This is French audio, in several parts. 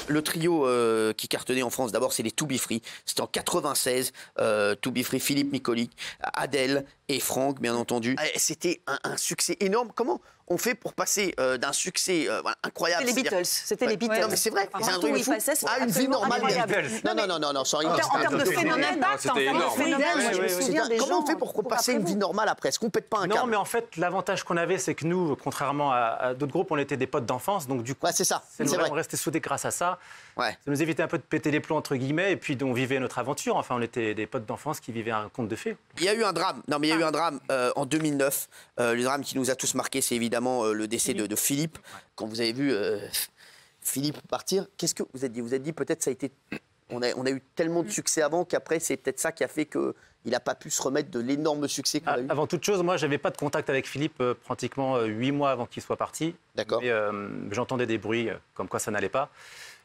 Le trio qui cartonnait en France, d'abord, c'est les To Be Free. C'était en 96. To Be Free, Philippe Micolic, Adèle et Franck, bien entendu. C'était un succès énorme. Comment on fait pour passer d'un succès incroyable? C'était les Beatles. C'était les Beatles. Non, mais c'est vrai. C'est un truc de fou. À une vie normale. Non, sorry. En termes de phénomène, c'était énorme. Comment on fait pour passer une vie normale après? Est-ce qu'on pète pas un câble? Non, mais en fait, l'avantage qu'on avait, c'est que nous, contrairement à d'autres groupes, on était des potes d'enfance. Donc, du coup, c'est ça. C'est vrai. On restait soudés grâce à ça. Ouais. Ça nous évitait un peu de péter les plombs, entre guillemets. Et puis, on vivait notre aventure. Enfin, on était des potes d'enfance qui vivaient un conte de fées. Il y a eu un drame. Non, mais il y a eu un drame en 2009. Le drame qui nous a tous marqués, c'est évidemment le décès de Philippe. Quand vous avez vu Philippe partir, qu'est-ce que vous êtes dit? Vous êtes dit peut-être ça a été... On a eu tellement de succès avant qu'après, c'est peut-être ça qui a fait qu'il n'a pas pu se remettre de l'énorme succès qu'on a eu. Avant toute chose, moi, je n'avais pas de contact avec Philippe pratiquement 8 mois avant qu'il soit parti. D'accord. J'entendais des bruits comme quoi ça n'allait pas.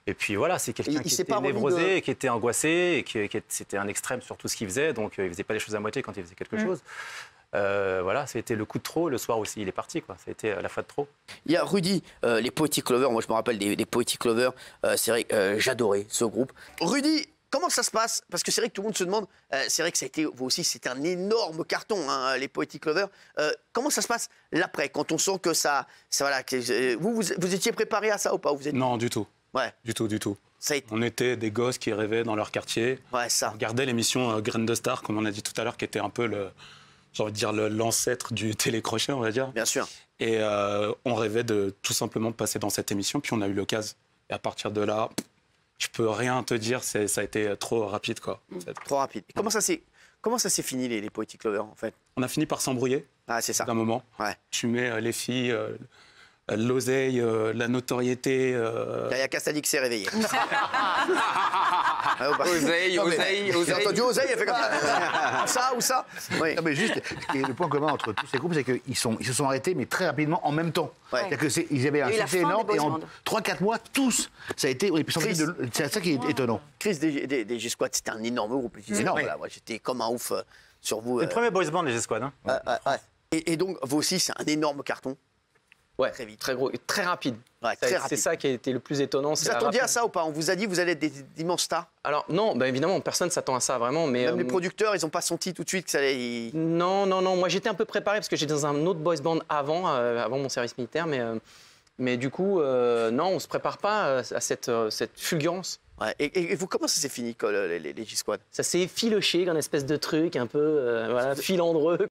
Et puis voilà, c'est quelqu'un qui était névrosé, qui était angoissé, et c'était un extrême sur tout ce qu'il faisait. Donc, il ne faisait pas les choses à moitié quand il faisait quelque chose. Voilà, ça a été le coup de trop. Le soir aussi, il est parti, quoi. Ça a été la fois de trop. Il y a Rudy, les Poetic Lovers. Moi, je me rappelle des Poetic Lovers. C'est vrai que j'adorais ce groupe. Rudy, comment ça se passe? Parce que c'est vrai que tout le monde se demande. C'est vrai que ça a été, vous aussi, c'était un énorme carton, hein, les Poetic Lovers. Comment ça se passe l'après, quand on sent que ça voilà, vous étiez préparé à ça ou pas? Non, du tout. Ouais. Du tout. On était des gosses qui rêvaient dans leur quartier. Ouais, ça. On regardait l'émission Graines de Star, comme on a dit tout à l'heure, qui était un peu j'ai envie de dire l'ancêtre du télécrochet, on va dire. Bien sûr. Et on rêvait de tout simplement passer dans cette émission, puis on a eu l'occasion. Et à partir de là, je peux rien te dire, ça a été trop rapide, quoi. Trop rapide. Et comment ça s'est fini, les Poetic Lovers, en fait? On a fini par s'embrouiller. Ah, c'est ça. D'un moment. Ouais. Tu mets les filles... l'oseille, la notoriété... Il y a Castadi qui s'est réveillé. Oseille. J'ai entendu oseille, il a fait comme ça. Ça ou ça. Oui. Non, mais juste, le point commun entre tous ces groupes, c'est qu'ils se sont arrêtés, mais très rapidement, en même temps. Ouais. C'est-à-dire qu'ils avaient un succès énorme, et en 3-4 mois, tous, ça a été... C'est ça qui est étonnant. Chris des G-Squad, c'était un énorme groupe. Énorme. Voilà, moi, j'étais comme un ouf sur vous. C'est le premier boys band, les G-Squad. Hein. Et donc, vous aussi, c'est un énorme carton. Ouais, très vite. Très gros, très rapide. Ouais, très rapide. C'est ça qui a été le plus étonnant. Vous attendiez à ça ou pas? On vous a dit vous allez être des immenses stars? Alors non, bah évidemment, personne ne s'attend à ça vraiment. Mais, même les producteurs, ils n'ont pas senti tout de suite que ça allait... Non. Moi, j'étais un peu préparé parce que j'étais dans un autre boys band avant mon service militaire. Mais du coup, non, on ne se prépare pas à cette fulgurance. Ouais. Et vous, comment ça s'est fini, les G-Squad? Ça s'est filoché, un espèce de truc un peu filandreux.